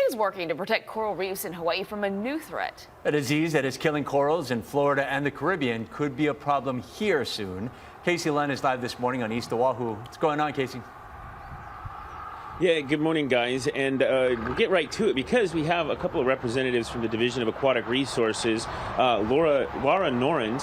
is working to protect coral reefs in Hawaii from a new threat. A disease that is killing corals in Florida and the Caribbean could be a problem here soon. Casey Len is live this morning on East Oahu. What's going on, Casey? Yeah, good morning, guys, and we'll get right to it because we have a couple of representatives from the Division of Aquatic Resources. Laura Noren,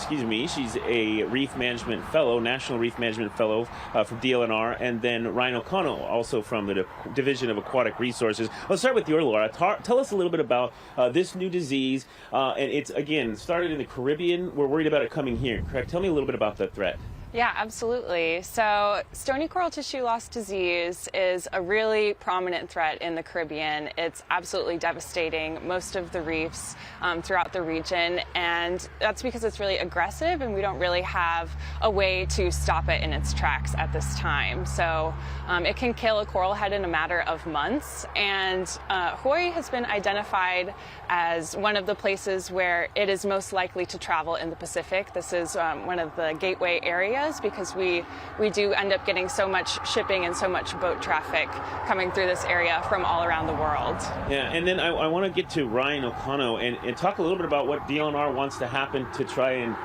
she's a Reef Management Fellow, National Reef Management Fellow from DLNR, and then Ryan O'Connell, also from the Division of Aquatic Resources. Let's start with you, Laura. Tell us a little bit about this new disease, and it's, again, started in the Caribbean. We're worried about it coming here, correct? Tell me a little bit about the threat. Yeah, absolutely. So stony coral tissue loss disease is a really prominent threat in the Caribbean. It's absolutely devastating most of the reefs throughout the region, and that's because it's really aggressive and we don't really have a way to stop it in its tracks at this time. So it can kill a coral head in a matter of months, and Hawaii has been identified as one of the places where it is most likely to travel in the Pacific. This is one of the gateway areas because we do end up getting so much shipping and so much boat traffic coming through this area from all around the world. Yeah, and then I want to get to Ryan O'Connell and talk a little bit about what DLNR wants to happen to try and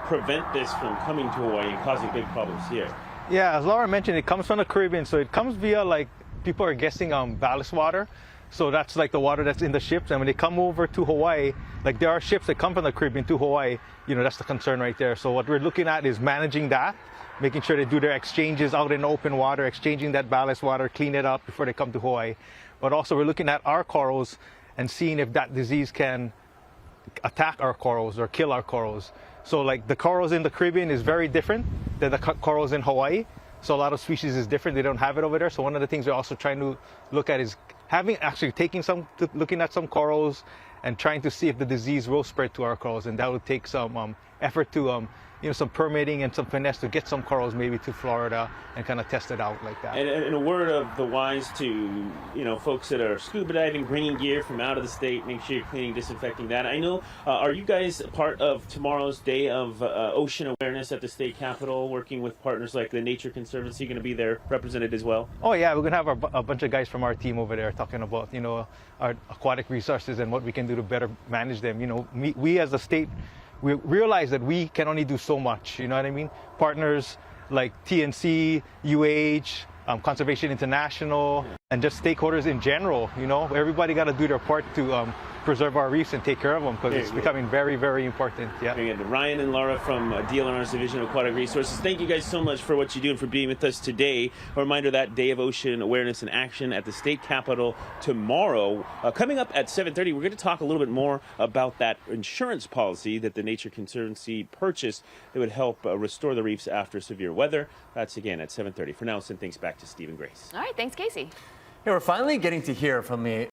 prevent this from coming to Hawaii and causing big problems here. Yeah, as Laura mentioned, it comes from the Caribbean, so it comes via, like, people are guessing ballast water. So that's like the water that's in the ships, and when they come over to Hawaii, like there are ships that come from the Caribbean to Hawaii, that's the concern right there. So what we're looking at is managing that, making sure they do their exchanges out in open water, exchanging that ballast water, clean it up before they come to Hawaii. But also we're looking at our corals and seeing if that disease can attack our corals or kill our corals. So like the corals in the Caribbean is very different than the corals in Hawaii. So a lot of species is different. They don't have it over there. So one of the things we're also trying to look at is looking at some corals and trying to see if the disease will spread to our corals, and that would take some effort to some permitting and some finesse to get some corals maybe to Florida and kind of test it out like that. And a word of the wise to folks that are scuba diving, bringing gear from out of the state, make sure you're cleaning, disinfecting that. I know, are you guys part of tomorrow's Day of Ocean Awareness at the state capitol, working with partners like the Nature Conservancy, going to be there represented as well? Oh yeah, we're going to have a bunch of guys from our team over there talking about our aquatic resources and what we can do to better manage them. We as a state, we realize that we can only do so much, you know what I mean? Partners like TNC, Conservation International, and just stakeholders in general, everybody got to do their part to preserve our reefs and take care of them because it's becoming very, very important. Yeah. Again, Ryan and Laura from DLNR's Division of Aquatic Resources, thank you guys so much for what you do and for being with us today. A reminder that Day of Ocean Awareness and Action at the state capitol tomorrow. Coming up at 7:30, we're going to talk a little bit more about that insurance policy that the Nature Conservancy purchased that would help restore the reefs after severe weather. That's again at 7:30. For now, I'll send things back to Steve and Grace. All right, thanks, Casey. Yeah, we're finally getting to hear from the